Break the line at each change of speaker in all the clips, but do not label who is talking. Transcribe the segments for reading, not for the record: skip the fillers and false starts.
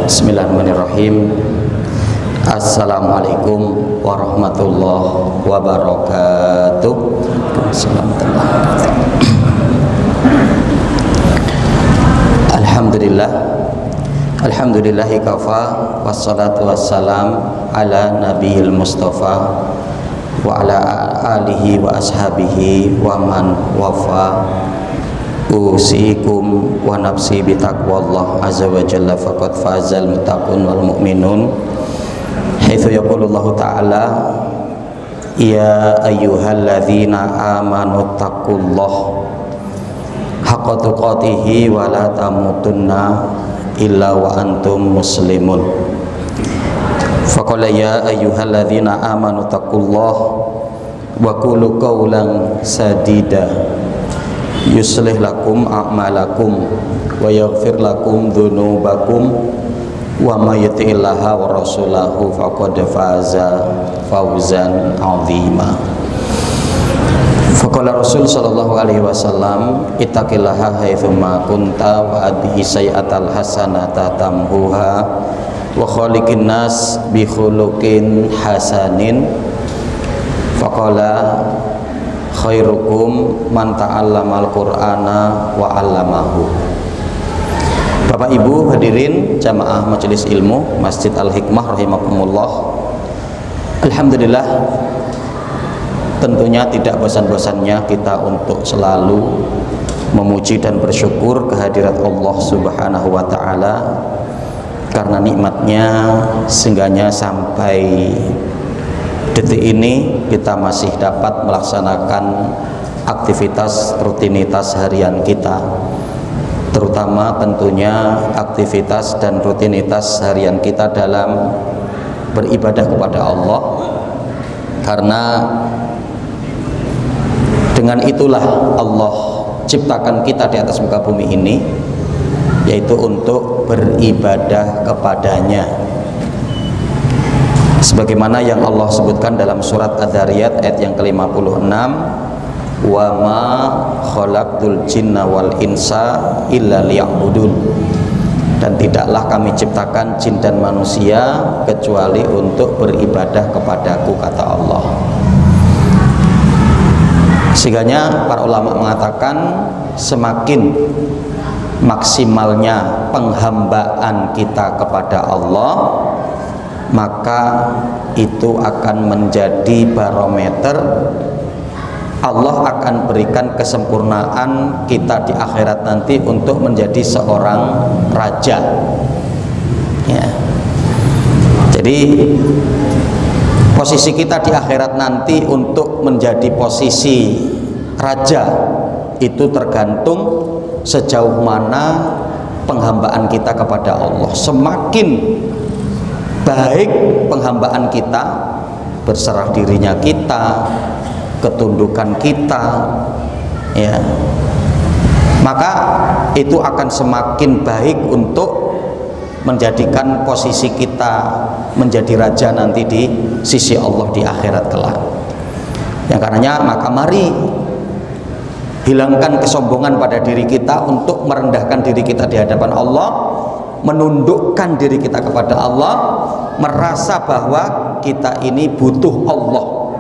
Bismillahirrahmanirrahim. Assalamualaikum warahmatullahi wabarakatuh. Alhamdulillah, alhamdulillahi kafa, wassalatu wassalam ala nabiyil mustafa wa ala alihi wa ashabihi wa man wafa. Usikum wa nafsi bitaqwallah azza wa jalla faqad fazal muttaqun wal mu'minun. Haitsu yaqulullahu ta'ala ya ayyuhalladzina amanu taqullaha haqqa tuqatih wa la tamutunna illa wa antum muslimun. Faqala ya ayyuhalladzina amanu taqullaha wa qulu qawlan sadida yuslih lakum a'malakum wa yaghfir lakum dzunubakum wa may yuti'illaha wa rasulahu faqad faza fawzan 'azima. Faqala Rasul sallallahu alaihi wasallam ittaqillaha haitsu ma kunta wa adhi sayyi'atal hasanata tamhuha wa khaliqin nas bi khuluqin hasanin. Faqala khairukum man ta'allamal qur'ana wa 'allamahu. Bapak Ibu hadirin jamaah majelis ilmu Masjid Al-Hikmah rahimakumullah. Alhamdulillah, tentunya tidak bosan-bosannya kita untuk selalu memuji dan bersyukur kehadirat Allah Subhanahu wa taala karena nikmatnya sehingganya sampai detik ini kita masih dapat melaksanakan aktivitas rutinitas harian kita, terutama tentunya aktivitas dan rutinitas harian kita dalam beribadah kepada Allah, karena dengan itulah Allah ciptakan kita di atas muka bumi ini, yaitu untuk beribadah kepadanya. Sebagaimana yang Allah sebutkan dalam surat Adz-Dzariyat ayat yang ke-56, wa ma khalaqtul jinna wal insa illa liya'budun, dan tidaklah kami ciptakan jin dan manusia kecuali untuk beribadah kepadaku, kata Allah. Sehingganya para ulama mengatakan semakin maksimalnya penghambaan kita kepada Allah, maka itu akan menjadi barometer Allah akan berikan kesempurnaan kita di akhirat nanti untuk menjadi seorang raja ya. Jadi posisi kita di akhirat nanti untuk menjadi posisi raja itu tergantung sejauh mana penghambaan kita kepada Allah. Semakin baik penghambaan kita, berserah dirinya kita, ketundukan kita ya, maka itu akan semakin baik untuk menjadikan posisi kita menjadi raja nanti di sisi Allah di akhirat kelak. Yang karenanya maka mari hilangkan kesombongan pada diri kita untuk merendahkan diri kita di hadapan Allah, menundukkan diri kita kepada Allah, merasa bahwa kita ini butuh Allah.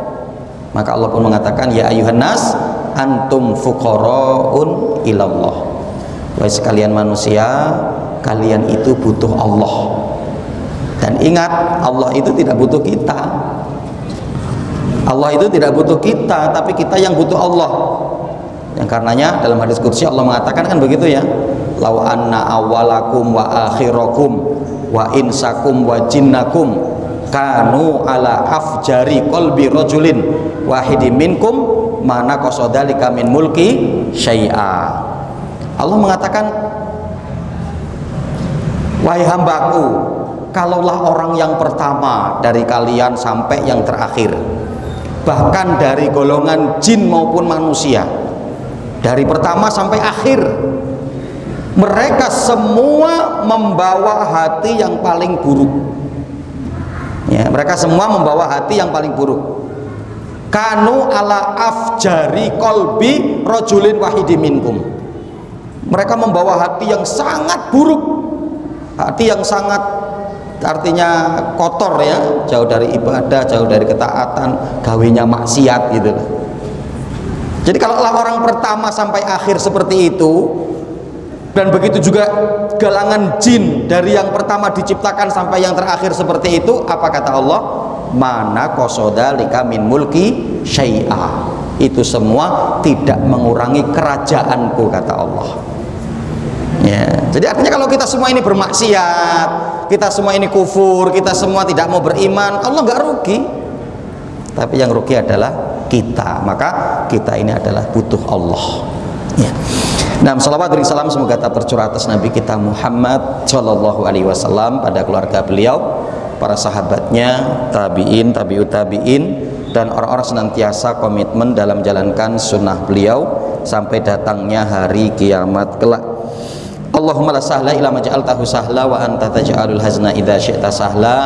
Maka Allah pun mengatakan ya ayuhan nas antum fuqaraun ilallah. Wahai sekalian manusia, kalian itu butuh Allah. Dan ingat, Allah itu tidak butuh kita. Allah itu tidak butuh kita, tapi kita yang butuh Allah. Yang karenanya dalam hadis qudsi Allah mengatakan kan begitu ya, lau anna awalakum wa akhirakum wa insakum wa jinnakum kanu ala afjari qalbi rajulin wahidi minkum mana qasodalika min mulki syai'a. Allah mengatakan, wahai hambaku, kalaulah orang yang pertama dari kalian sampai yang terakhir, bahkan dari golongan jin maupun manusia, dari pertama sampai akhir, mereka semua membawa hati yang paling buruk ya, mereka semua membawa hati yang paling buruk. Kanu ala afjari kolbi rojulin wahidi minkum, mereka membawa hati yang sangat buruk, hati yang sangat artinya kotor ya, jauh dari ibadah, jauh dari ketaatan, gawinya maksiat gitu. Jadi kalau orang pertama sampai akhir seperti itu, dan begitu juga galangan jin dari yang pertama diciptakan sampai yang terakhir seperti itu, apa kata Allah? Mana qasodalika min mulki syai'a, itu semua tidak mengurangi kerajaanku, kata Allah. Ya, jadi artinya kalau kita semua ini bermaksiat, kita semua ini kufur, kita semua tidak mau beriman, Allah nggak rugi, tapi yang rugi adalah kita. Maka kita ini adalah butuh Allah. Ya. Nah, salawat dan salam semoga tak tercurah atas Nabi kita Muhammad Shallallahu Alaihi Wasallam, pada keluarga beliau, para sahabatnya, tabiin, tabiut tabiin, dan orang-orang senantiasa komitmen dalam menjalankan sunnah beliau sampai datangnya hari kiamat kelak. Allahumma la sahla illa ma ja'altahu sahla wa anta taj'alul hazna idza syi'ta sahla.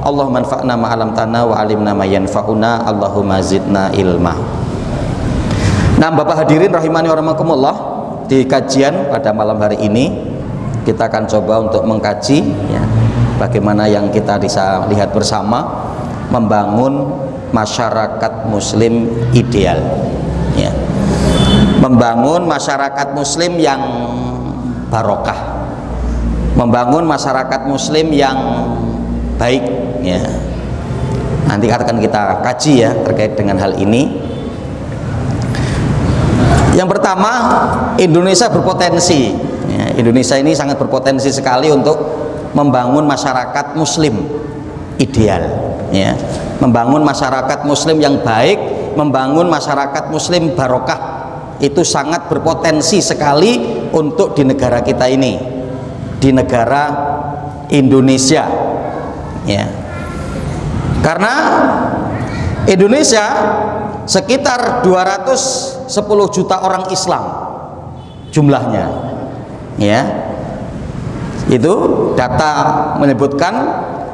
Allahumma anfa'na ma 'allamtana wa 'allimna ma yanfa'una. Allahumma zidna ilma. Nah, Bapak hadirin rahimani wa rahimakumullah, di kajian pada malam hari ini kita akan coba untuk mengkaji ya, bagaimana yang kita bisa lihat bersama membangun masyarakat muslim ideal ya. Membangun masyarakat muslim yang barokah, membangun masyarakat muslim yang baik ya. Nanti akan kita kaji ya terkait dengan hal ini. Yang pertama, Indonesia berpotensi ya. Indonesia ini sangat berpotensi sekali untuk membangun masyarakat muslim ideal ya. Membangun masyarakat muslim yang baik, membangun masyarakat muslim barokah, itu sangat berpotensi sekali untuk di negara kita ini, di negara Indonesia ya. Karena Indonesia sekitar 210 juta orang Islam jumlahnya ya. Itu data menyebutkan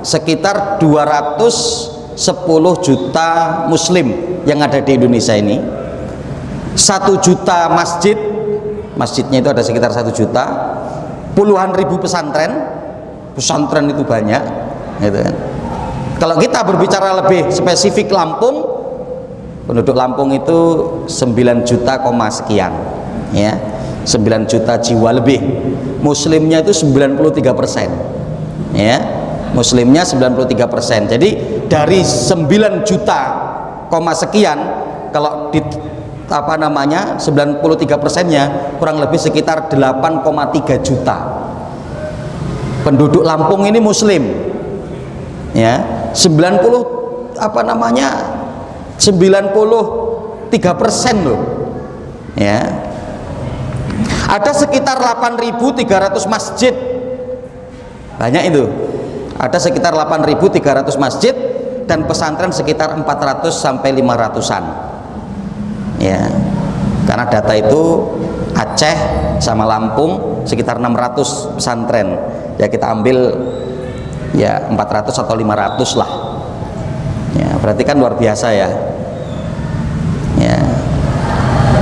sekitar 210 juta muslim yang ada di Indonesia ini. 1 juta masjid, masjidnya itu ada sekitar 1 juta, puluhan ribu pesantren, pesantren itu banyak gitu kan. Kalau kita berbicara lebih spesifik Lampung, penduduk Lampung itu 9 juta sekian ya, 9 juta jiwa lebih. Muslimnya itu 93% ya, muslimnya 93%. Jadi dari 9 juta sekian, kalau di 93%-nya kurang lebih sekitar 8,3 juta penduduk Lampung ini muslim ya. 93% loh ya. Ada sekitar 8.300 masjid, banyak itu, ada sekitar 8.300 masjid, dan pesantren sekitar 400 sampai 500-an ya. Karena data itu Aceh sama Lampung sekitar 600 pesantren ya, kita ambil ya 400 atau 500 lah ya, berarti kan luar biasa ya. Ya.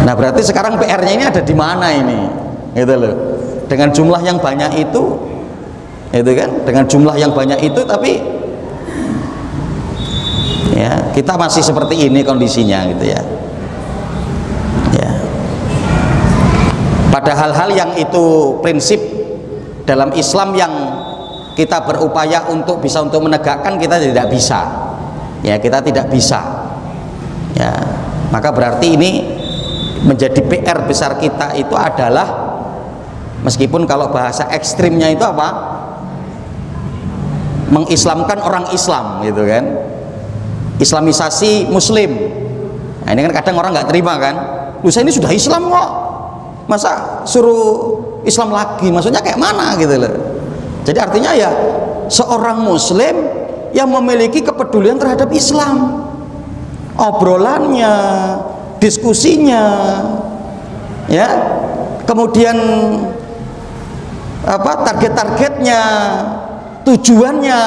Nah, berarti sekarang PR-nya ini ada di mana ini gitu loh, dengan jumlah yang banyak itu kan, dengan jumlah yang banyak itu, tapi ya kita masih seperti ini kondisinya gitu ya. Pada hal-hal yang itu prinsip dalam Islam yang kita berupaya untuk bisa untuk menegakkan, kita tidak bisa ya, kita tidak bisa ya. Maka berarti ini menjadi PR besar kita itu adalah, meskipun kalau bahasa ekstrimnya itu apa, mengislamkan orang Islam gitu kan, islamisasi muslim. Nah, ini kan kadang orang nggak terima kan, lu saya ini sudah Islam kok, masa suruh Islam lagi, maksudnya kayak mana gitu loh. Jadi artinya ya seorang muslim yang memiliki kepedulian terhadap Islam, obrolannya, diskusinya ya, kemudian target-targetnya, tujuannya,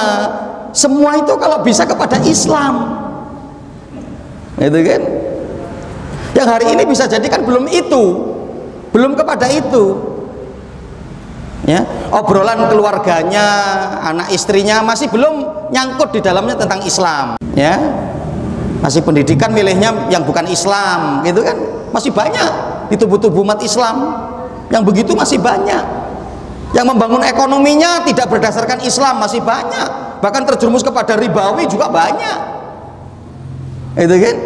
semua itu kalau bisa kepada Islam gitu kan. Yang hari ini bisa jadi kan belum itu, belum kepada itu ya. obrolan keluarganya, anak istrinya masih belum nyangkut di dalamnya tentang Islam, ya. Masih pendidikan milihnya yang bukan Islam, gitu kan? Masih banyak di tubuh-tubuh umat Islam yang begitu, masih banyak. Yang membangun ekonominya tidak berdasarkan Islam masih banyak, bahkan terjerumus kepada ribawi juga banyak, itu kan?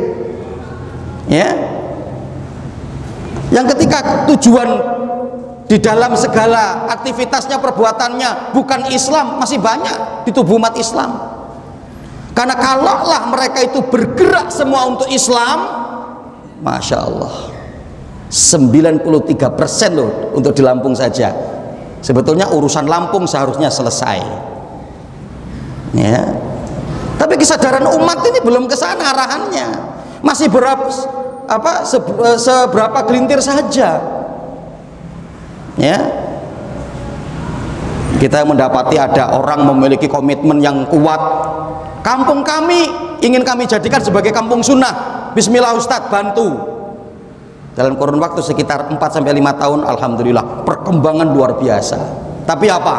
Ya. Yang ketika tujuan di dalam segala aktivitasnya, perbuatannya bukan Islam, masih banyak di tubuh umat Islam. Karena kalaulah mereka itu bergerak semua untuk Islam, Masya Allah, 93% loh untuk di Lampung saja. Sebetulnya urusan Lampung seharusnya selesai, ya. Tapi kesadaran umat ini belum ke sana arahannya, masih seberapa gelintir saja, ya. Kita mendapati ada orang memiliki komitmen yang kuat. Kampung kami ingin kami jadikan sebagai kampung sunnah. Bismillah Ustadz, bantu. Dalam kurun waktu sekitar 4-5 tahun, alhamdulillah perkembangan luar biasa. Tapi apa?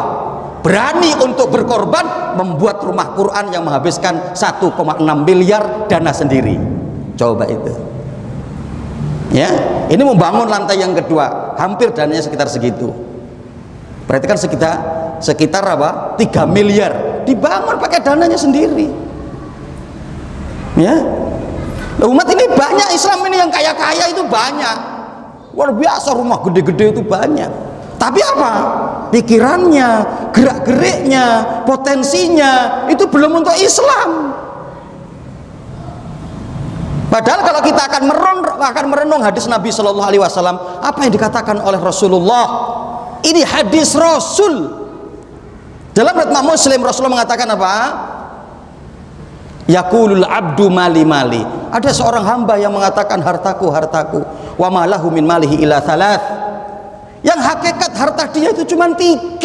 Berani untuk berkorban membuat rumah Quran yang menghabiskan 1,6 miliar dana sendiri. Coba itu, ya. Ini membangun lantai yang kedua, hampir dananya sekitar segitu. Berarti kan sekitar apa? 3 miliar dibangun pakai dananya sendiri, ya. Umat ini banyak, Islam ini yang kaya-kaya itu banyak, luar biasa, rumah gede-gede itu banyak. Tapi apa? Pikirannya, gerak-geriknya, potensinya itu belum untuk Islam. Padahal kalau kita akan merenung hadis Nabi Shallallahu Alaihi Wasallam, apa yang dikatakan oleh Rasulullah, ini hadis Rasul. Dalam riwayat Muslim, Rasulullah mengatakan apa? Yaqulul abdu mali mali. Ada seorang hamba yang mengatakan hartaku, hartaku. Wa malahu min malihi ila thalath. Yang hakikat harta dia itu cuma 3.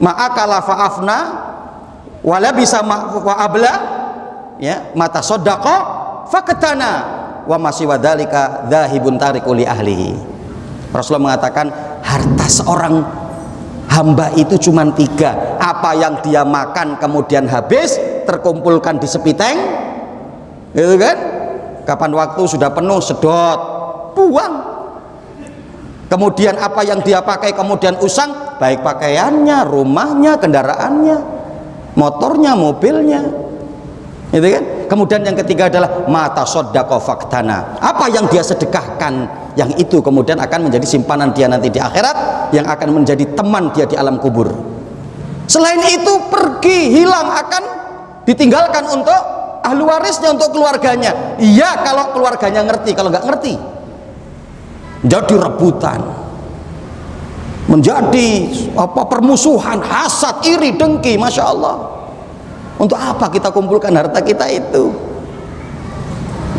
Ma'akala fa'afna, wala bisa wa abla, ya, mata sodako faketana, wa masih wadalika dhahibun tariku li ahlihi. Rasulullah mengatakan harta seorang hamba itu cuma 3. Apa yang dia makan kemudian habis, terkumpulkan di sepiteng, gitu kan? Kapan waktu sudah penuh, sedot, buang. Kemudian apa yang dia pakai kemudian usang, baik pakaiannya, rumahnya, kendaraannya, motornya, mobilnya, gitu kan? Kemudian yang ketiga adalah mata sodako faktana. Apa yang dia sedekahkan, yang itu kemudian akan menjadi simpanan dia nanti di akhirat, yang akan menjadi teman dia di alam kubur. Selain itu pergi, hilang, akan ditinggalkan untuk ahli warisnya, untuk keluarganya. Iya kalau keluarganya ngerti, kalau nggak ngerti jadi rebutan, menjadi permusuhan, hasad, iri, dengki. Masya Allah, untuk apa kita kumpulkan harta kita itu,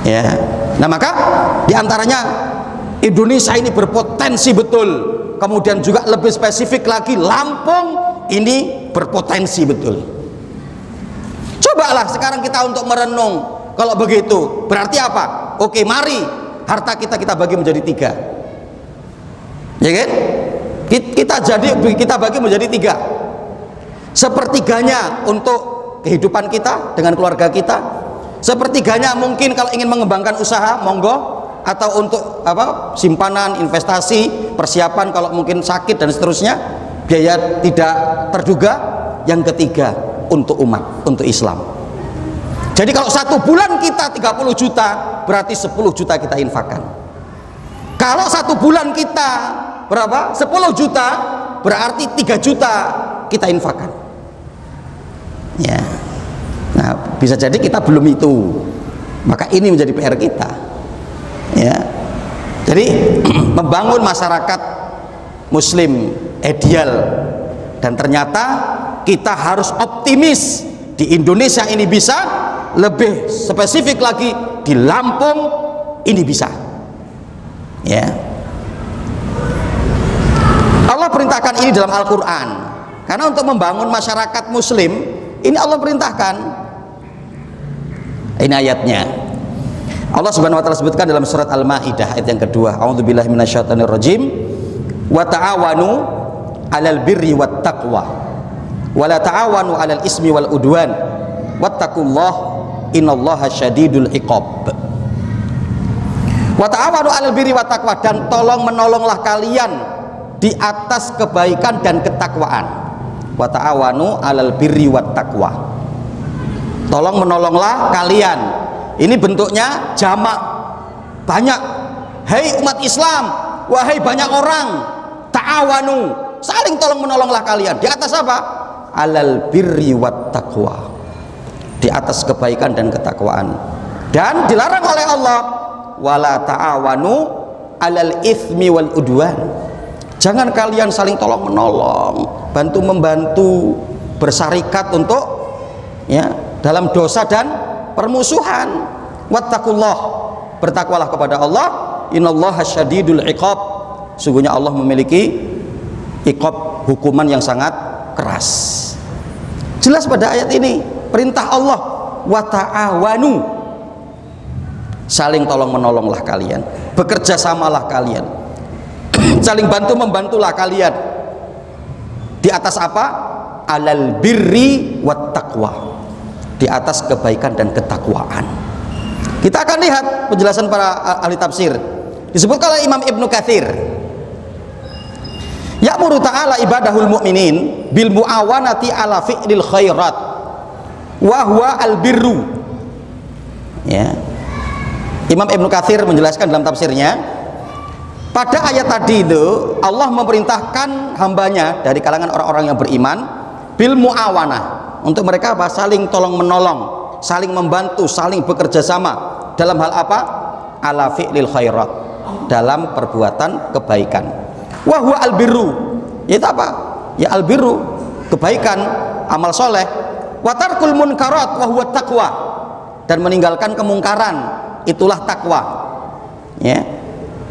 ya. Nah maka diantaranya Indonesia ini berpotensi betul. Kemudian juga lebih spesifik lagi, Lampung ini berpotensi betul. Cobalah sekarang kita untuk merenung. Kalau begitu berarti apa? Oke, mari harta kita bagi menjadi 3, ya kan? Kita bagi menjadi 3. Sepertiganya untuk kehidupan kita dengan keluarga kita, sepertiganya mungkin kalau ingin mengembangkan usaha, monggo, atau untuk apa, simpanan, investasi, persiapan kalau mungkin sakit dan seterusnya, biaya tidak terduga. Yang ketiga untuk umat, untuk Islam. Jadi kalau 1 bulan kita 30 juta, berarti 10 juta kita infakkan. Kalau 1 bulan kita berapa? 10 juta, berarti 3 juta kita infakkan, ya. Nah bisa jadi kita belum itu, maka ini menjadi PR kita, ya. Jadi membangun masyarakat muslim ideal, dan ternyata kita harus optimis di Indonesia ini bisa, lebih spesifik lagi di Lampung ini bisa, ya. Allah perintahkan ini dalam Al-Quran, karena untuk membangun masyarakat muslim ini Allah perintahkan. Ini ayatnya, Allah subhanahu wa ta'ala sebutkan dalam surat Al-Ma'idah ayat yang kedua, a'udzubillahi minasyaitonirrajim, wa ta'awanu 'alal birri wat taqwa wa la ta'awanu 'alal ismi wal udwan wattaqullaha innallaha syadidul iqab. Wa ta'awanu 'alal birri wat taqwa, dan tolong menolonglah kalian di atas kebaikan dan ketakwaan. Wa ta'awanu 'alal birri wat taqwa, tolong menolonglah kalian. Ini bentuknya jamak, banyak. Hei umat Islam, wahai banyak orang, ta'awanu, saling tolong menolonglah kalian. Di atas apa? Alal birri wat taqwa, di atas kebaikan dan ketakwaan. Dan dilarang oleh Allah, wala ta'awanu alal ithmi wal udwan, jangan kalian saling tolong menolong, bantu membantu, bersarikat untuk dalam dosa dan permusuhan. Wattaqullah, bertakwalah kepada Allah. Innallaha syadidul iqab, sungguhnya Allah memiliki iqab, hukuman yang sangat keras. Jelas pada ayat ini perintah Allah, wa ta'awanu, saling tolong menolonglah kalian, bekerja samalah kalian, saling bantu membantulah kalian. Di atas apa? Alal birri wat taqwa, di atas kebaikan dan ketakwaan. Kita akan lihat penjelasan para ahli tafsir. Disebutkan oleh Imam Ibnu Katsir, ya'muru ta'ala ibadahul mu'minin bil mu'awanati ala fi'lil khairat wa huwa al birru. Imam Ibnu Katsir menjelaskan dalam tafsirnya, pada ayat tadi itu Allah memerintahkan hambanya dari kalangan orang-orang yang beriman bil mu'awanah, untuk mereka apa? Saling tolong menolong, saling membantu, saling bekerja sama. Dalam hal apa? Ala fi'lil khairat, dalam perbuatan kebaikan. Wa huwa al birru, itu apa? Ya al birru, kebaikan, amal soleh. Wa tarkul munkarat wa huwa taqwa, dan meninggalkan kemungkaran, itulah takwa.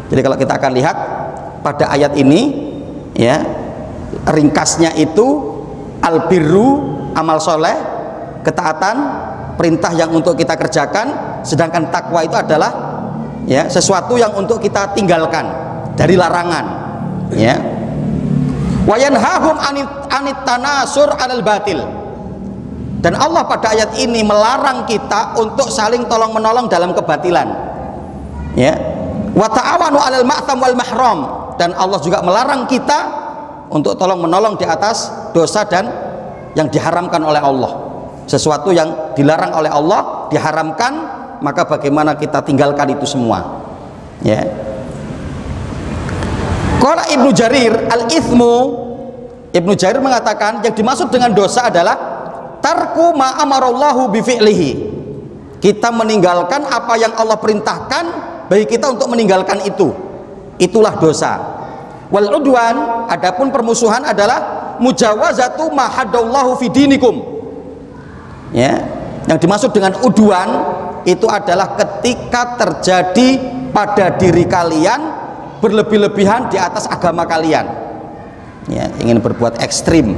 Jadi kalau kita akan lihat pada ayat ini, ringkasnya itu al birru, amal soleh, ketaatan, perintah yang untuk kita kerjakan, sedangkan takwa itu adalah sesuatu yang untuk kita tinggalkan dari larangan. Wa yanhahum anit tanasur 'alal batil, dan Allah pada ayat ini melarang kita untuk saling tolong menolong dalam kebatilan. Wa ta'awanu 'alal ma'tham wal mahram, dan Allah juga melarang kita untuk tolong menolong di atas dosa dan yang diharamkan oleh Allah. Sesuatu yang dilarang oleh Allah, diharamkan, maka bagaimana kita tinggalkan itu semua. Qala Ibnu Jarir al-ithmu, Ibnu Jarir mengatakan yang dimaksud dengan dosa adalah tarku ma amarallahu bi fi'lihi, kita meninggalkan apa yang Allah perintahkan bagi kita untuk meninggalkan itu, itulah dosa. Wal udwan, adapun permusuhan adalah mujawazatu ma haddallahu fi dinikum. Yang dimaksud dengan udwan itu adalah ketika terjadi pada diri kalian berlebih-lebihan di atas agama kalian, ingin berbuat ekstrim,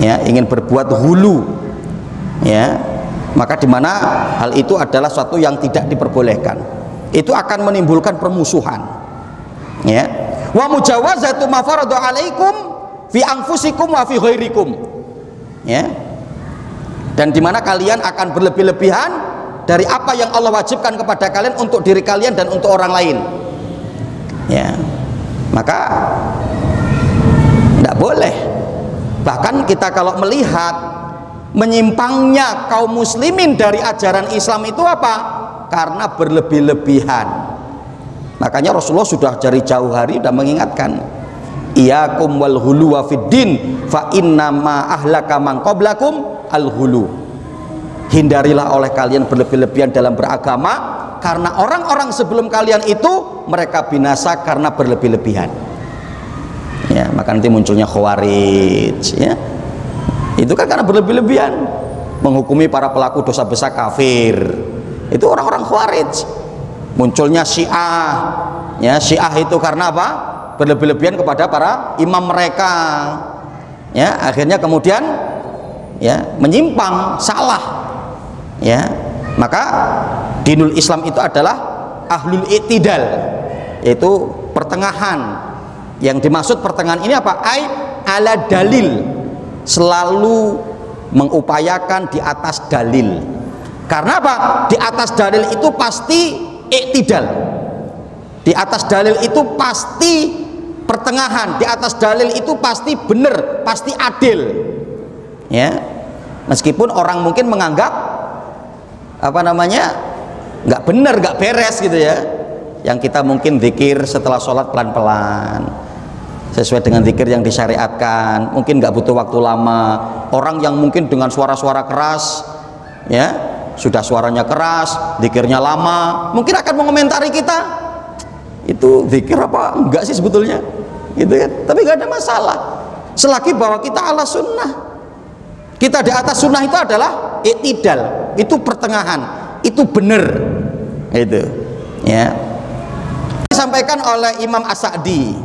ingin berbuat hulu, maka dimana hal itu adalah suatu yang tidak diperbolehkan, itu akan menimbulkan permusuhan. Wa mujawazatu ma farada alaikum fi anfusikum wa fi ghairikum, dan dimana kalian akan berlebih-lebihan dari apa yang Allah wajibkan kepada kalian untuk diri kalian dan untuk orang lain. Maka tidak boleh. Bahkan kita kalau melihat menyimpangnya kaum muslimin dari ajaran Islam itu apa? Karena berlebih-lebihan. Makanya Rasulullah sudah dari jauh hari sudah mengingatkan, iyakum wal hulu wa fid din fa inna ma ahlaka man qablakum al hulu. Hindarilah oleh kalian berlebih-lebihan dalam beragama, karena orang-orang sebelum kalian itu mereka binasa karena berlebih-lebihan. Maka nanti munculnya khawarij, itu kan karena berlebih-lebihan, menghukumi para pelaku dosa besar kafir. Itu orang-orang khawarij. Munculnya Syiah, Syiah itu karena apa? Berlebih-lebihan kepada para imam mereka. Akhirnya kemudian menyimpang, salah. Maka dinul Islam itu adalah ahlul i'tidal, yaitu pertengahan. Yang dimaksud pertengahan ini apa? ala dalil, selalu mengupayakan di atas dalil. Karena apa? Di atas dalil itu pasti iktidal, di atas dalil itu pasti pertengahan, di atas dalil itu pasti benar, pasti adil, ya. Meskipun orang mungkin menganggap apa namanya nggak benar, nggak beres gitu ya. Yang kita mungkin zikir setelah sholat pelan-pelan sesuai dengan zikir yang disyariatkan, mungkin nggak butuh waktu lama. Orang yang mungkin dengan suara-suara keras, ya sudah suaranya keras, zikirnya lama, mungkin akan mengomentari kita, itu zikir apa enggak sih sebetulnya, gitu kan? Tapi nggak ada masalah selagi bahwa kita ala sunnah. Kita di atas sunnah itu adalah iktidal, itu pertengahan, itu benar, itu ya. Disampaikan oleh Imam As-Sa'di,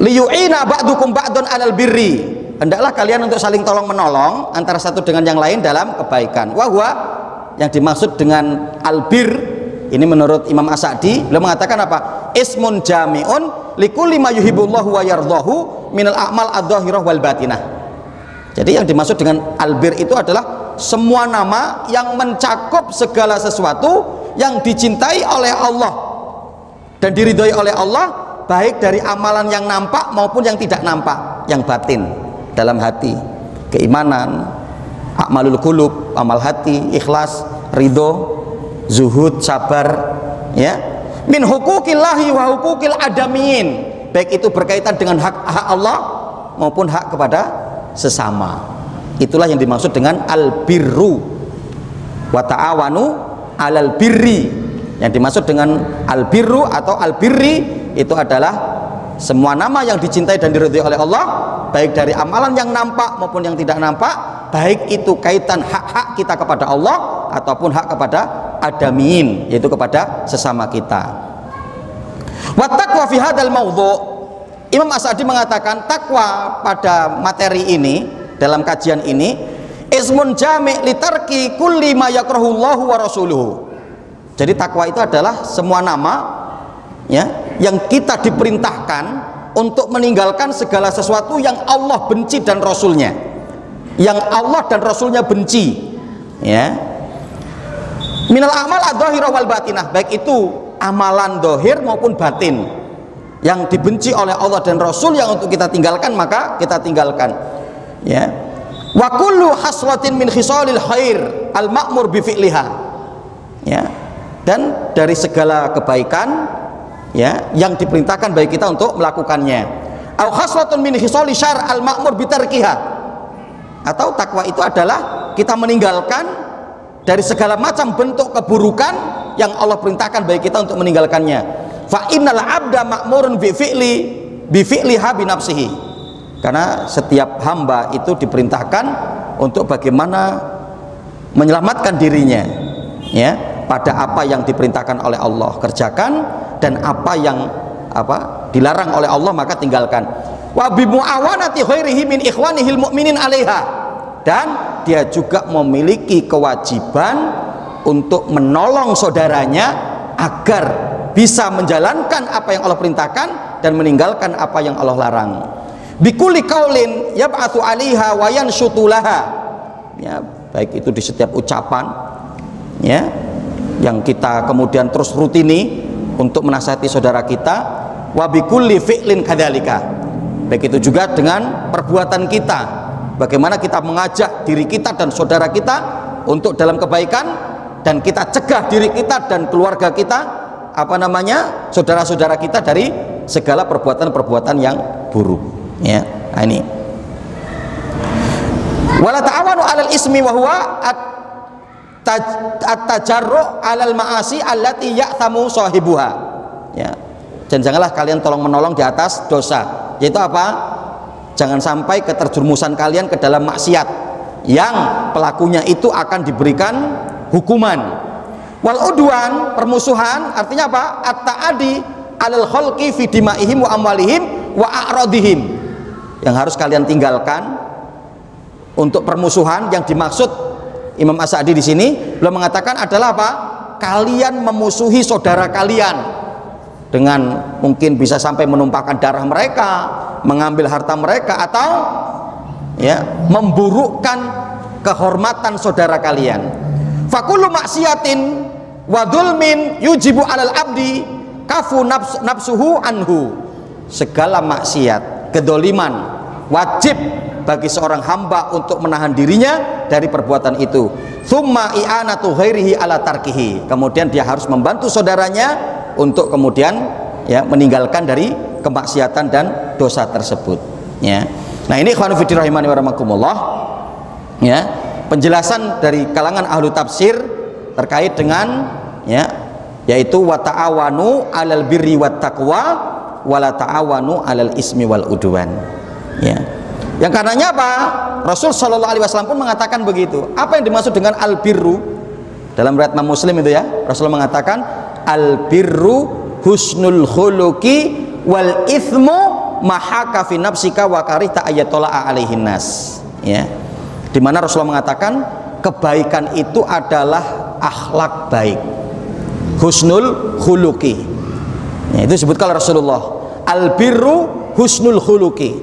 liyu'ina ba'dukum ba'dun 'alal birri, hendaklah kalian untuk saling tolong menolong antara satu dengan yang lain dalam kebaikan. Wahwa, yang dimaksud dengan albir ini menurut Imam As-Sa'di, beliau mengatakan apa? Ismun jami'un likulli ma yuhibbullahu wa yardahu minal a'mal adh-dhahirah wal batinah. Jadi yang dimaksud dengan albir itu adalah semua nama yang mencakup segala sesuatu yang dicintai oleh Allah dan diridhoi oleh Allah, baik dari amalan yang nampak maupun yang tidak nampak, yang batin dalam hati, keimanan, a'malul qulub, amal hati, ikhlas, ridho, zuhud, sabar, ya, min huquqillahi wa huquqil adamiyin, baik itu berkaitan dengan hak Allah maupun hak kepada sesama. Itulah yang dimaksud dengan albirru, wa ta'awanu alal birri. Yang dimaksud dengan albirru atau albirri itu adalah semua nama yang dicintai dan diridhoi oleh Allah, baik dari amalan yang nampak maupun yang tidak nampak, baik itu kaitan hak-hak kita kepada Allah ataupun hak kepada adamiin, yaitu kepada sesama kita. Wa taqwa fi hadzal maudhu', Imam As-Sa'di mengatakan takwa pada materi ini, dalam kajian ini, ismun jami' litarki kulli ma yakrahullahu wa rasuluhu. Jadi takwa itu adalah semua nama, ya, yang kita diperintahkan untuk meninggalkan segala sesuatu yang Allah benci dan Rasulnya, yang Allah dan Rasulnya benci, ya. Minal amal adh-dhahirah wal batinah, baik itu amalan dohir maupun batin yang dibenci oleh Allah dan Rasul, yang untuk kita tinggalkan maka kita tinggalkan, ya. Wa kullu haswatin min khisalil khair al ma'mur bi fi'liha, ya. Dan dari segala kebaikan, ya, yang diperintahkan bagi kita untuk melakukannya. Au haswatun min khisali syar al ma'mur bi tarkiha, atau takwa itu adalah kita meninggalkan dari segala macam bentuk keburukan yang Allah perintahkan bagi kita untuk meninggalkannya. Fa innal abda ma'murun bi fi'liha bi nafsihi, karena setiap hamba itu diperintahkan untuk bagaimana menyelamatkan dirinya, ya, pada apa yang diperintahkan oleh Allah kerjakan, dan apa yang dilarang oleh Allah maka tinggalkan. Wa bi muawanati ghairihi min ikhwanihil mu'minin 'alaiha, dan dia juga memiliki kewajiban untuk menolong saudaranya agar bisa menjalankan apa yang Allah perintahkan dan meninggalkan apa yang Allah larang. Bikulli qaulin yab'atsu 'alaiha wa yanshutu laha, ya, baik itu di setiap ucapan, ya, yang kita kemudian terus rutini untuk menasihati saudara kita. Wa bikulli fi'lin kadzalika, baik itu juga dengan perbuatan kita, bagaimana kita mengajak diri kita dan saudara kita untuk dalam kebaikan, dan kita cegah diri kita dan keluarga kita, saudara-saudara kita dari segala perbuatan-perbuatan yang buruk, ya. Nah, ini wala ta'awanu 'alal ismi wa huwa at-tajarru 'alal ma'asi allati ya'tamu sahibuha, ya. Dan janganlah kalian tolong menolong di atas dosa, yaitu apa? Jangan sampai keterjerumusan kalian ke dalam maksiat yang pelakunya itu akan diberikan hukuman. Wal udwan, permusuhan, artinya apa? At-ta'adi 'alal khalqi fi dima'ihim wa amwalihim wa a'radihim, yang harus kalian tinggalkan. Untuk permusuhan yang dimaksud Imam As-Sa'di di sini belum mengatakan adalah apa? Kalian memusuhi saudara kalian, dengan mungkin bisa sampai menumpahkan darah mereka, mengambil harta mereka, atau ya memburukkan kehormatan saudara kalian. Fakullu maksiatin wa dzulmin yujibu alal abdi kafu nafsuhu anhu. Segala maksiat, kedoliman wajib bagi seorang hamba untuk menahan dirinya dari perbuatan itu. Tsumma i'anatu ghairihi ala tarkihi. Kemudian dia harus membantu saudaranya untuk kemudian ya meninggalkan dari kemaksiatan dan dosa tersebut, ya. Nah, ini ikhwan fillah rahimani wa rahimakumullah, ya, penjelasan dari kalangan ahlu tafsir terkait dengan ya yaitu wa ta'awanu 'alal birri wat taqwa wa la ta'awanu 'alal ismi wal udwan, ya. Yang karenanya apa? Rasul sallallahu alaihi wasallam pun mengatakan begitu. Apa yang dimaksud dengan al birru? Dalam riwayat Imam Muslim itu ya, Rasul mengatakan al birru husnul khuluqi wal ithmu mahaka fi nafsika wa karita ayatola alaihin nas, ya. Di mana Rasulullah mengatakan kebaikan itu adalah akhlak baik, husnul khuluqi, ya, itu disebutkan oleh Rasulullah, al birru husnul khuluqi,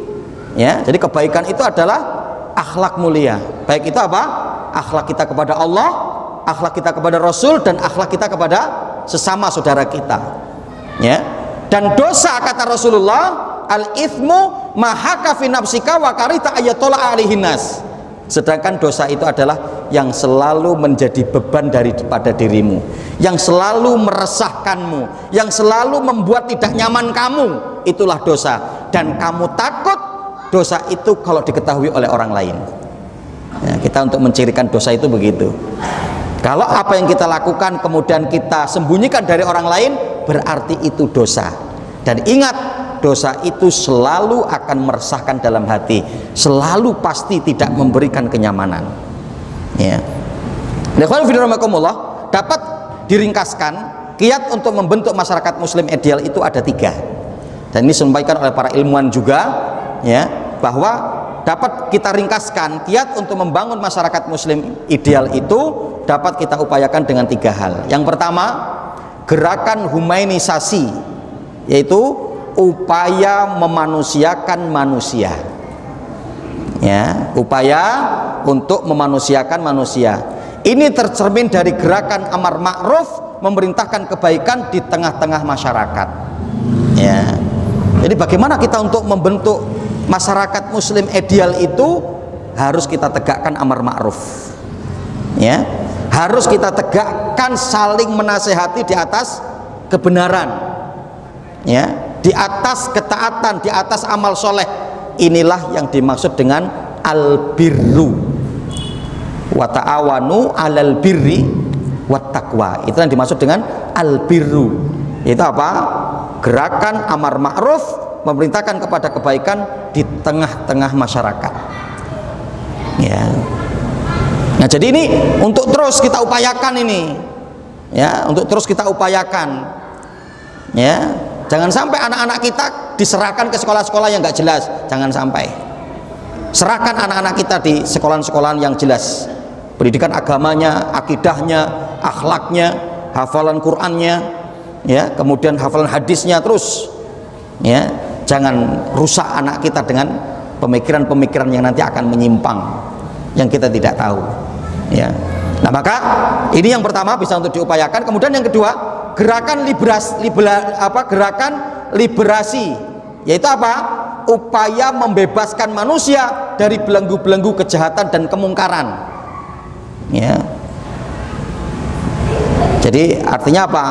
ya. Jadi kebaikan itu adalah akhlak mulia. Baik itu apa? Akhlak kita kepada Allah, akhlak kita kepada Rasul, dan akhlak kita kepada sesama saudara kita, ya. Dan dosa, kata Rasulullah, al ithmu mahaka fi nafsika wa karita ayatola alaihin nas. Sedangkan dosa itu adalah yang selalu menjadi beban daripada dirimu, yang selalu meresahkanmu, yang selalu membuat tidak nyaman kamu, itulah dosa. Dan kamu takut dosa itu kalau diketahui oleh orang lain, ya. Kita untuk mencirikan dosa itu begitu. Kalau apa yang kita lakukan kemudian kita sembunyikan dari orang lain, berarti itu dosa. Dan ingat, dosa itu selalu akan meresahkan dalam hati, selalu pasti tidak memberikan kenyamanan, ya. Dapat diringkaskan, kiat untuk membentuk masyarakat muslim ideal itu ada 3. Dan ini disampaikan oleh para ilmuwan juga, ya, bahwa dapat kita ringkaskan kiat untuk membangun masyarakat muslim ideal itu dapat kita upayakan dengan 3 hal. Yang pertama, gerakan humanisasi, yaitu upaya memanusiakan manusia, ya, upaya untuk memanusiakan manusia. Ini tercermin dari gerakan amar ma'ruf, memerintahkan kebaikan di tengah-tengah masyarakat, ya. Jadi bagaimana kita untuk membentuk masyarakat muslim ideal itu, harus kita tegakkan amar ma'ruf, ya. Harus kita tegakkan saling menasehati di atas kebenaran, ya, di atas ketaatan, di atas amal soleh. Inilah yang dimaksud dengan al birru wa ta'awanu 'alal birri wat taqwa. Itu yang dimaksud dengan al birru. Itu apa? Gerakan amar ma'ruf, memerintahkan kepada kebaikan di tengah-tengah masyarakat, ya. Nah, jadi ini untuk terus kita upayakan ini, ya, untuk terus kita upayakan, ya. Jangan sampai anak-anak kita diserahkan ke sekolah-sekolah yang nggak jelas, jangan sampai. Serahkan anak-anak kita di sekolah-sekolah yang jelas, pendidikan agamanya, akidahnya, akhlaknya, hafalan Qur'annya, ya, kemudian hafalan hadisnya terus, ya. Jangan rusak anak kita dengan pemikiran-pemikiran yang nanti akan menyimpang, yang kita tidak tahu, ya. Nah, maka ini yang pertama bisa untuk diupayakan. Kemudian yang kedua, gerakan gerakan liberasi, yaitu apa? Upaya membebaskan manusia dari belenggu-belenggu kejahatan dan kemungkaran, ya. Jadi artinya apa?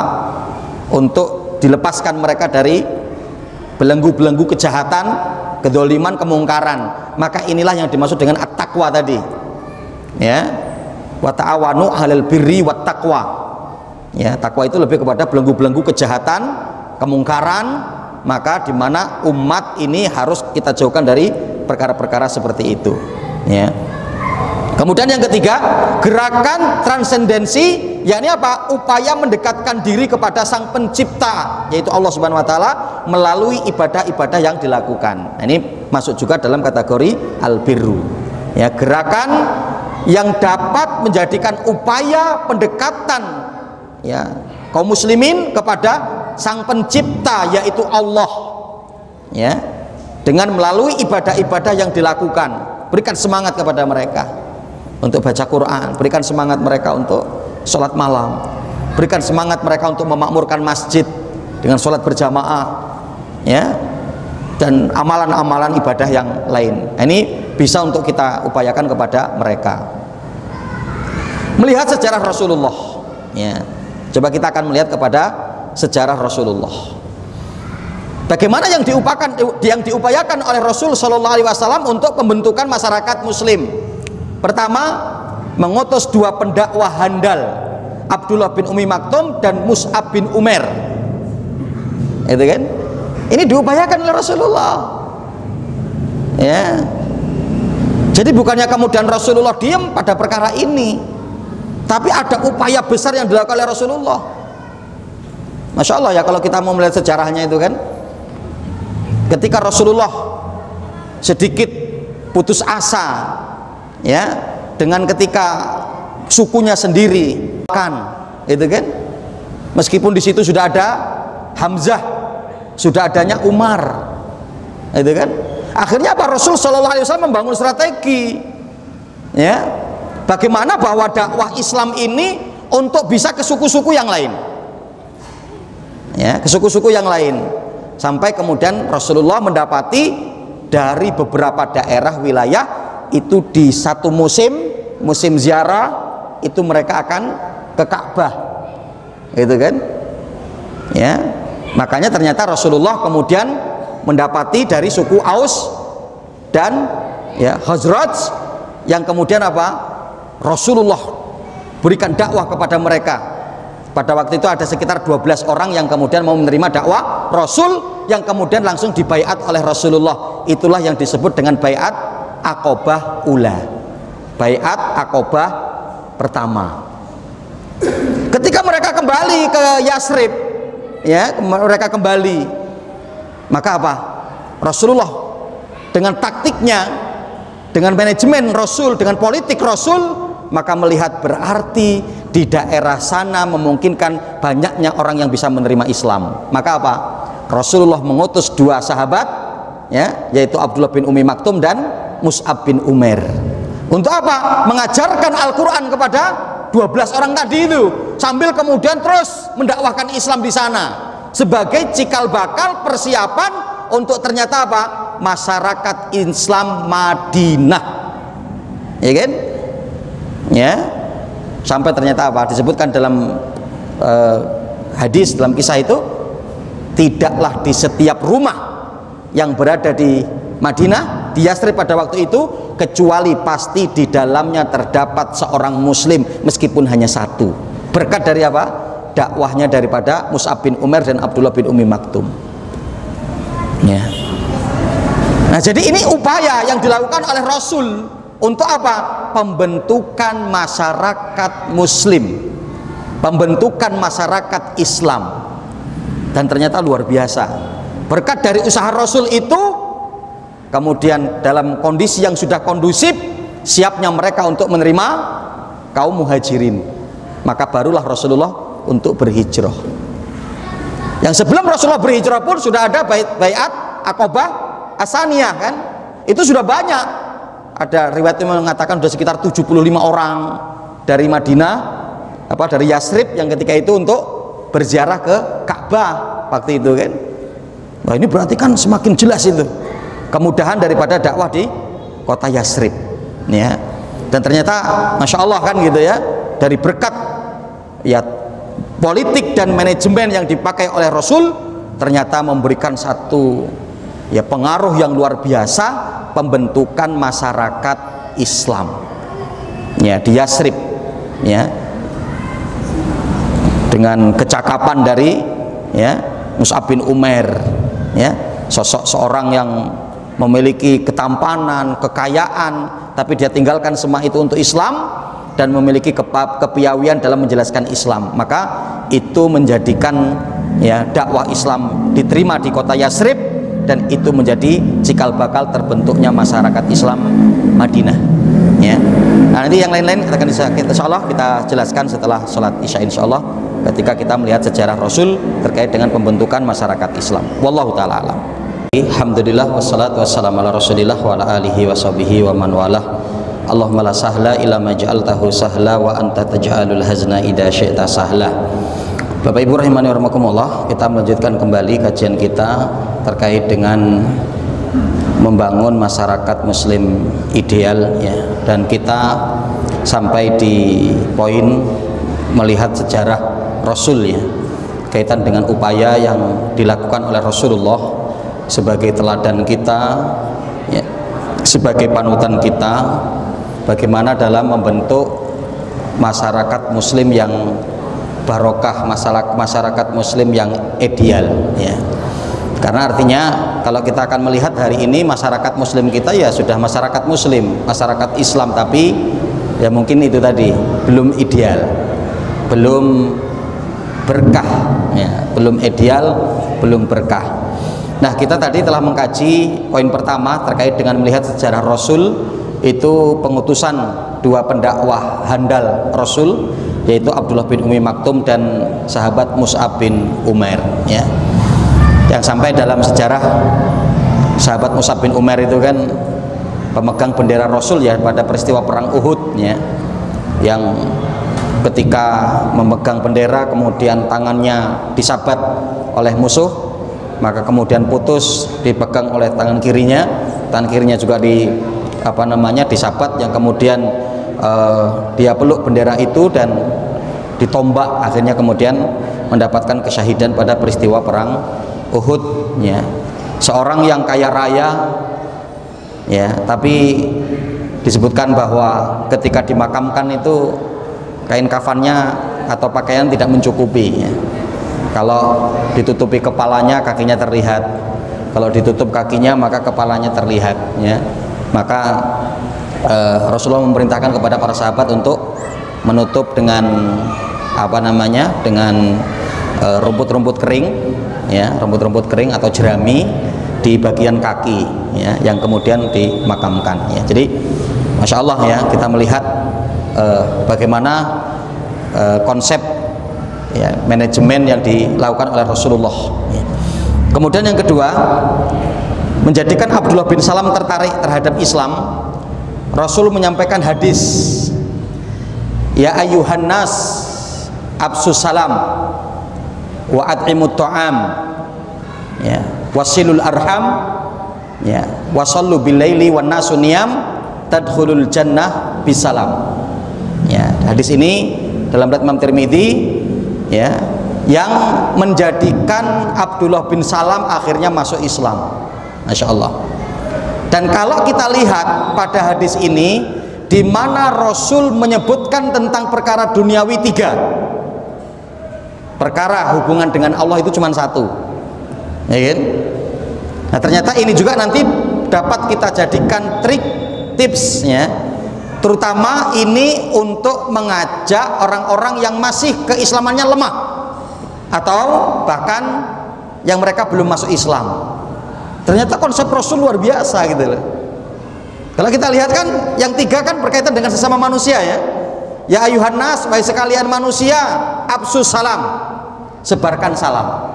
Untuk dilepaskan mereka dari belenggu-belenggu kejahatan, kedoliman, kemungkaran. Maka inilah yang dimaksud dengan at-taqwa tadi, ya. Wa ta'awanu 'alal birri wat taqwa, ya. Takwa itu lebih kepada belenggu-belenggu kejahatan, kemungkaran. Maka dimana umat ini harus kita jauhkan dari perkara-perkara seperti itu, ya. Kemudian yang ketiga, gerakan transendensi, yakni apa? Upaya mendekatkan diri kepada Sang Pencipta, yaitu Allah Subhanahu wa taala, melalui ibadah-ibadah yang dilakukan. Nah, ini masuk juga dalam kategori al-birru, ya, gerakan yang dapat menjadikan upaya pendekatan, ya, kaum muslimin kepada sang pencipta yaitu Allah, ya, dengan melalui ibadah-ibadah yang dilakukan. Berikan semangat kepada mereka untuk baca Quran, berikan semangat mereka untuk sholat malam, berikan semangat mereka untuk memakmurkan masjid dengan sholat berjamaah, ya, dan amalan-amalan ibadah yang lain. Ini bisa untuk kita upayakan kepada mereka. Melihat sejarah Rasulullah, ya, coba kita akan melihat kepada sejarah Rasulullah. Bagaimana yang diupayakan oleh Rasul Shallallahu Alaihi Wasallam untuk pembentukan masyarakat Muslim. Pertama, mengutus dua pendakwah handal, Abdullah bin Umi Maktum dan Mus'ab bin Umair. Itu kan? Ini diupayakan oleh Rasulullah. Ya. Jadi bukannya kemudian Rasulullah diam pada perkara ini, tapi ada upaya besar yang dilakukan oleh Rasulullah. Masya Allah ya, kalau kita mau melihat sejarahnya itu kan, ketika Rasulullah sedikit putus asa, ya, dengan ketika sukunya sendiri kan, itu kan, meskipun di situ sudah ada Hamzah, sudah adanya Umar, itu kan, akhirnya apa, Rasul Shallallahu Alaihi Wasallam membangun strategi, ya, bagaimana bahwa dakwah Islam ini untuk bisa ke suku-suku yang lain, ya, ke suku-suku yang lain, sampai kemudian Rasulullah mendapati dari beberapa daerah wilayah itu di satu musim ziarah itu mereka akan ke Ka'bah, gitu kan, ya, makanya ternyata Rasulullah kemudian mendapati dari suku Aus dan, ya, Khazraj yang kemudian apa, Rasulullah berikan dakwah kepada mereka. Pada waktu itu ada sekitar 12 orang yang kemudian mau menerima dakwah Rasul, yang kemudian langsung dibaiat oleh Rasulullah. Itulah yang disebut dengan baiat Aqobah Ula, baiat Aqobah pertama. Ketika mereka kembali ke Yasrib, ya, mereka kembali, maka apa, Rasulullah dengan taktiknya, dengan manajemen Rasul, dengan politik Rasul, maka melihat berarti di daerah sana memungkinkan banyaknya orang yang bisa menerima Islam. Maka apa, Rasulullah mengutus dua sahabat, ya, yaitu Abdullah bin Umi Maktum dan Mus'ab bin Umair. Untuk apa? Mengajarkan Al-Quran kepada 12 orang tadi itu, sambil kemudian terus mendakwahkan Islam di sana sebagai cikal bakal persiapan untuk ternyata apa, masyarakat Islam Madinah, ya kan, ya, sampai ternyata apa, disebutkan dalam hadis, dalam kisah itu, tidaklah di setiap rumah yang berada di Madinah, di Yasrib pada waktu itu, kecuali pasti di dalamnya terdapat seorang muslim meskipun hanya satu, berkat dari apa, dakwahnya daripada Mus'ab bin Umair dan Abdullah bin Umi Maktum, ya. Nah, jadi ini upaya yang dilakukan oleh Rasul untuk apa, pembentukan masyarakat muslim, pembentukan masyarakat Islam. Dan ternyata luar biasa, berkat dari usaha Rasul itu, kemudian dalam kondisi yang sudah kondusif, siapnya mereka untuk menerima kaum muhajirin, maka barulah Rasulullah untuk berhijrah. Yang sebelum Rasulullah berhijrah pun sudah ada baiat Aqobah Asaniyah kan, itu sudah banyak. Ada riwayat yang mengatakan sudah sekitar 75 orang dari Madinah, apa, dari Yasrib yang ketika itu untuk berziarah ke Ka'bah waktu itu kan. Nah, ini berarti kan semakin jelas itu kemudahan daripada dakwah di kota Yasrib, ya. Dan ternyata Masya Allah kan gitu ya, dari berkat, ya, politik dan manajemen yang dipakai oleh Rasul, ternyata memberikan satu, ya, pengaruh yang luar biasa, pembentukan masyarakat Islam, ya, di Yasrib, ya, dengan kecakapan dari, ya, Mus'ab bin Umair, ya, sosok seorang yang memiliki ketampanan, kekayaan, tapi dia tinggalkan semua itu untuk Islam dan memiliki kepiawaian dalam menjelaskan Islam. Maka itu menjadikan, ya, dakwah Islam diterima di kota Yasrib, dan itu menjadi cikal bakal terbentuknya masyarakat Islam Madinah, ya. Nah, nanti yang lain-lain akan insya Allah kita jelaskan setelah sholat isya insya Allah, ketika kita melihat sejarah Rasul terkait dengan pembentukan masyarakat Islam. Wallahu ta'ala alam. Alhamdulillah wassalatu wassalamu ala rasulillah wa ala alihi wa sahbihi wa man walah. Allahumma la sahla illa ma ja'altahu sahla wa anta taj'alul hazna idza syi'ta sahla. Bapak Ibu rahimani wa rahmakumullah, kita melanjutkan kembali kajian kita terkait dengan membangun masyarakat muslim ideal ya, dan kita sampai di poin melihat sejarah Rasul ya, kaitan dengan upaya yang dilakukan oleh Rasulullah sebagai teladan kita ya, sebagai panutan kita, bagaimana dalam membentuk masyarakat muslim yang barokah, masyarakat muslim yang ideal ya. Karena artinya kalau kita akan melihat hari ini masyarakat muslim kita ya sudah masyarakat muslim, masyarakat Islam, tapi ya mungkin itu tadi belum ideal, belum berkah ya, belum ideal, belum berkah. Nah, kita tadi telah mengkaji poin pertama terkait dengan melihat sejarah Rasul, itu pengutusan dua pendakwah handal Rasul, yaitu Abdullah bin Umi Maktum dan sahabat Mus'ab bin Umair ya. Yang sampai dalam sejarah sahabat Mus'ab bin Umair itu kan pemegang bendera Rasul ya pada peristiwa perang Uhud ya, yang ketika memegang bendera kemudian tangannya disabat oleh musuh, maka kemudian putus, dipegang oleh tangan kirinya juga disabat, yang kemudian dia peluk bendera itu dan ditombak, akhirnya kemudian mendapatkan kesyahidan pada peristiwa perang Uhud ya. Seorang yang kaya raya ya, tapi disebutkan bahwa ketika dimakamkan itu kain kafannya atau pakaian tidak mencukupi ya. Kalau ditutupi kepalanya kakinya terlihat, kalau ditutup kakinya maka kepalanya terlihat ya. Maka Rasulullah memerintahkan kepada para sahabat untuk menutup dengan dengan rumput-rumput kering ya, rumput-rumput kering atau jerami di bagian kaki ya, yang kemudian dimakamkan ya. Jadi Masya Allah ya, kita melihat bagaimana konsep ya, manajemen yang dilakukan oleh Rasulullah ya. Kemudian yang kedua, menjadikan Abdullah bin Salam tertarik terhadap Islam, Rasul menyampaikan hadis, ya ayyuhan nas absus salam wa at'imut ta'am ya, wasilul arham ya, wasallu bil laili wan nasu niyam tadkhulul jannah bisalam ya. Hadis ini dalam riwayat Imam Tirmidzi ya, yang menjadikan Abdullah bin Salam akhirnya masuk Islam. Masya Allah. Dan kalau kita lihat pada hadis ini, di mana Rasul menyebutkan tentang perkara duniawi 3, perkara hubungan dengan Allah itu cuma 1 ya kan? Nah, ternyata ini juga nanti dapat kita jadikan trik, tipsnya, terutama ini untuk mengajak orang-orang yang masih keislamannya lemah atau bahkan yang mereka belum masuk Islam. Ternyata konsep Rasul luar biasa gitu loh. Kalau kita lihat kan yang 3 kan berkaitan dengan sesama manusia ya. Ya ayuhan nas, wahai sekalian manusia, absus salam, sebarkan salam.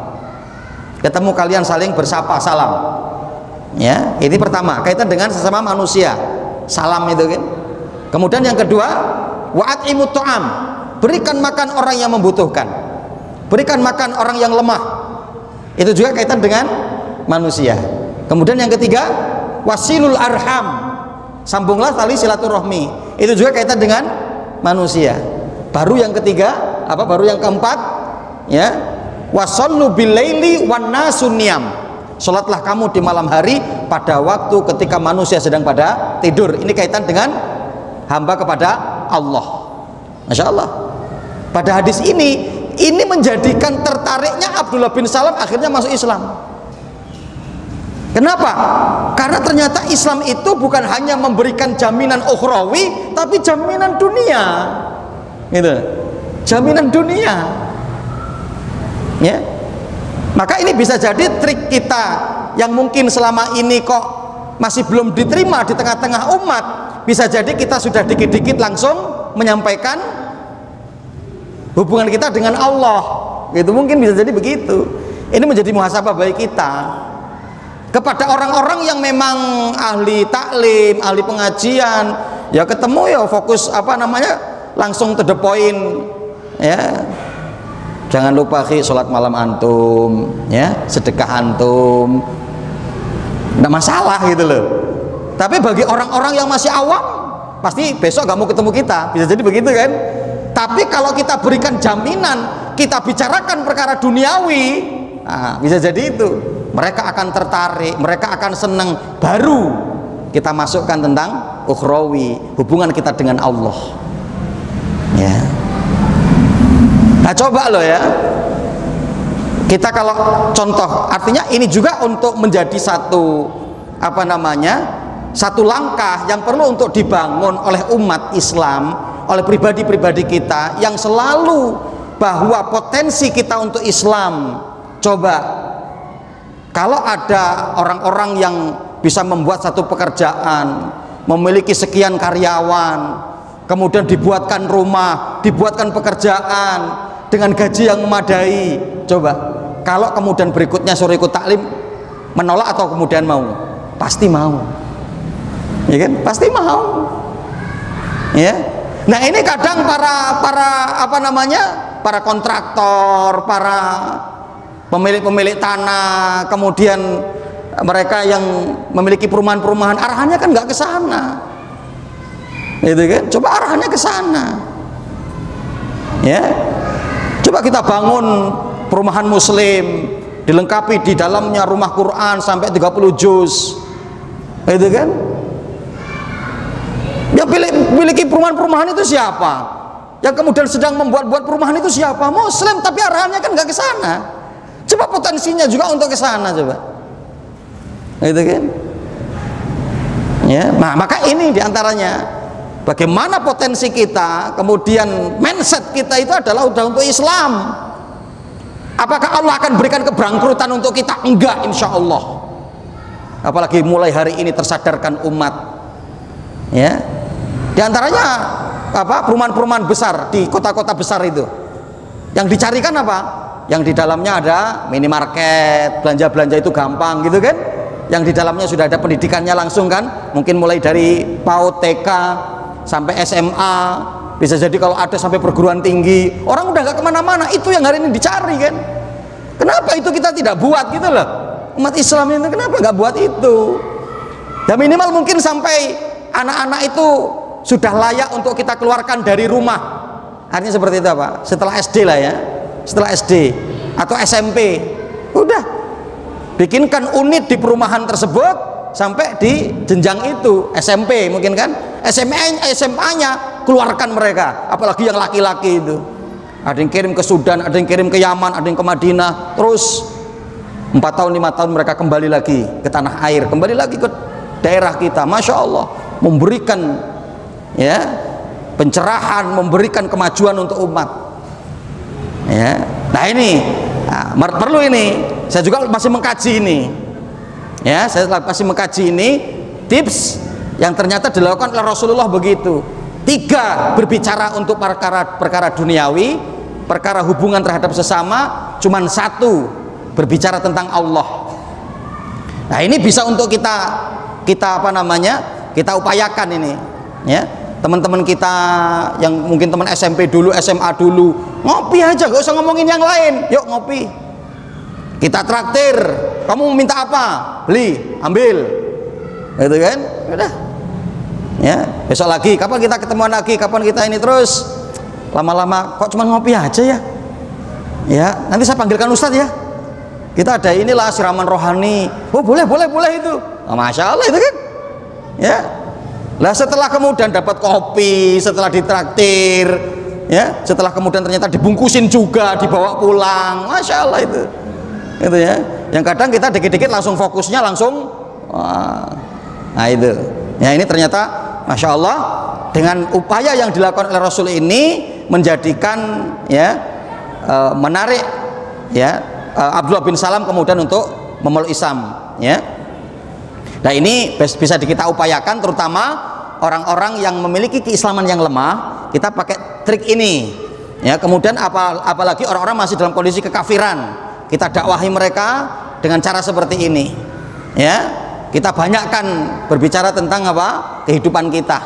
Ketemu kalian saling bersapa salam. Ya, ini pertama kaitan dengan sesama manusia. Salam itu kan. Kemudian yang kedua, wa'at imut to'am, berikan makan orang yang membutuhkan, berikan makan orang yang lemah. Itu juga kaitan dengan manusia. Kemudian yang ketiga, wasilul arham, sambunglah tali silaturahmi. Itu juga kaitan dengan manusia. Baru yang ketiga, baru yang keempat ya, wasallu bil laili wan nasu niyam, salatlah kamu di malam hari pada waktu ketika manusia sedang pada tidur. Ini kaitan dengan hamba kepada Allah. Masya Allah. Pada hadis ini menjadikan tertariknya Abdullah bin Salam akhirnya masuk Islam. Kenapa? Karena ternyata Islam itu bukan hanya memberikan jaminan ukhrawi, tapi jaminan dunia, gitu. Jaminan dunia, ya. Maka ini bisa jadi trik kita yang mungkin selama ini kok masih belum diterima di tengah-tengah umat, bisa jadi kita sudah dikit-dikit langsung menyampaikan hubungan kita dengan Allah. Itu mungkin bisa jadi begitu. Ini menjadi muhasabah bagi kita. Kepada orang-orang yang memang ahli taklim, ahli pengajian, ya ketemu ya fokus langsung to the point, ya. Jangan lupa sholat malam antum, ya, sedekah antum, nggak masalah gitu loh. Tapi bagi orang-orang yang masih awam, pasti besok gak mau ketemu kita, bisa jadi begitu kan. Tapi kalau kita berikan jaminan, kita bicarakan perkara duniawi, nah, bisa jadi itu mereka akan tertarik, mereka akan senang. Baru kita masukkan tentang ukhrawi, hubungan kita dengan Allah, ya. Nah coba loh ya, kita kalau contoh, artinya ini juga untuk menjadi satu satu langkah yang perlu untuk dibangun oleh umat Islam, oleh pribadi-pribadi kita yang selalu bahwa potensi kita untuk Islam. Coba kalau ada orang-orang yang bisa membuat satu pekerjaan, memiliki sekian karyawan, kemudian dibuatkan rumah, dibuatkan pekerjaan dengan gaji yang memadai, coba kalau kemudian berikutnya suruh ikut taklim, menolak atau kemudian mau? Pasti mau, ya kan? Pasti mau, ya. Nah ini kadang para kontraktor, para pemilik tanah, kemudian mereka yang memiliki perumahan-perumahan, arahannya kan nggak ke sana, gitu kan? Coba arahannya ke sana, ya. Coba kita bangun perumahan muslim, dilengkapi di dalamnya rumah Quran sampai 30 juz, gitu kan? Yang memiliki perumahan-perumahan itu siapa? Yang kemudian sedang membuat perumahan itu siapa? Muslim, tapi arahannya kan nggak ke sana. Coba potensinya juga untuk ke sana, coba, gitu kan? Ya, nah maka ini diantaranya. Bagaimana potensi kita, kemudian mindset kita itu adalah udah untuk Islam. Apakah Allah akan berikan kebangkrutan untuk kita? Enggak, insya Allah. Apalagi mulai hari ini tersadarkan umat, ya. Di antaranya perumahan-perumahan besar di kota-kota besar itu, yang dicarikan apa? Yang di dalamnya ada minimarket, belanja-belanja itu gampang, gitu kan? Yang di dalamnya sudah ada pendidikannya langsung kan? Mungkin mulai dari PAUD, TK sampai SMA, bisa jadi kalau ada sampai perguruan tinggi. Orang udah gak kemana-mana, itu yang hari ini dicari kan. Kenapa itu kita tidak buat gitu loh? Umat Islam itu kenapa gak buat itu? Ya minimal mungkin sampai anak-anak itu sudah layak untuk kita keluarkan dari rumah. Artinya seperti itu apa? Setelah SD lah ya, setelah SD atau SMP, udah bikinkan unit di perumahan tersebut sampai di jenjang itu SMP mungkin kan, SMA-nya keluarkan mereka, apalagi yang laki-laki itu. Ada yang kirim ke Sudan, ada yang kirim ke Yaman, ada yang ke Madinah, terus 4 tahun 5 tahun mereka kembali lagi ke tanah air, kembali lagi ke daerah kita. Masya Allah, memberikan ya pencerahan, memberikan kemajuan untuk umat, ya. Nah ini perlu ini, saya juga masih mengkaji ini, ya, saya masih mengkaji ini tips yang ternyata dilakukan oleh Rasulullah begitu. 3, berbicara untuk perkara duniawi, perkara hubungan terhadap sesama. Cuman 1, berbicara tentang Allah. Nah ini bisa untuk kita kita upayakan ini, ya. Teman-teman kita yang mungkin teman SMP dulu, SMA dulu, ngopi aja, gak usah ngomongin yang lain. Yuk ngopi, kita traktir. Kamu mau minta apa? Beli, ambil, gitu kan? Udah, ya. Besok lagi, kapan kita ketemuan lagi? Kapan kita ini? Terus lama-lama kok cuma ngopi aja ya? Ya, nanti saya panggilkan Ustadz ya. Kita ada inilah siraman rohani. Oh boleh itu. Oh, Masya Allah itu kan, ya. Lah setelah kemudian dapat kopi, setelah ditraktir, ya, setelah kemudian ternyata dibungkusin juga, dibawa pulang, Masya Allah itu ya. Yang kadang kita dikit-dikit langsung fokusnya langsung, nah itu, ya ini ternyata Masya Allah dengan upaya yang dilakukan oleh Rasul ini menjadikan ya menarik ya Abdullah bin Salam kemudian untuk memeluk Islam, ya. Nah ini bisa kita upayakan terutama orang-orang yang memiliki keislaman yang lemah, kita pakai trik ini ya. Kemudian apalagi orang-orang masih dalam kondisi kekafiran, kita dakwahi mereka dengan cara seperti ini ya. Kita banyakkan berbicara tentang apa, kehidupan kita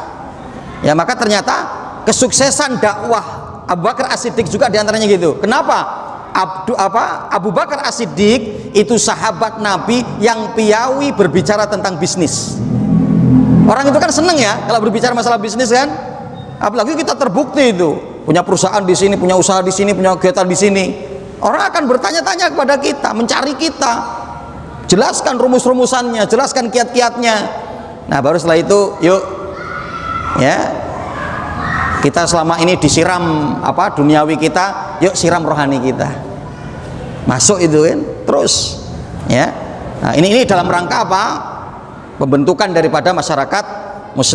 ya. Maka ternyata kesuksesan dakwah Abu Bakar As-Siddiq juga diantaranya gitu. Kenapa? Abu Bakar As-Siddiq itu sahabat Nabi yang piawi berbicara tentang bisnis. Orang itu kan seneng ya kalau berbicara masalah bisnis kan. Apalagi kita terbukti itu punya perusahaan di sini, punya usaha di sini, punya kegiatan di sini. Orang akan bertanya-tanya kepada kita, mencari kita, jelaskan rumus-rumusannya, jelaskan kiat-kiatnya. Nah baru setelah itu yuk ya, kita selama ini disiram apa duniawi kita, yuk siram rohani kita, masuk itu kan terus ya. Nah ini dalam rangka apa, pembentukan daripada masyarakat muslim.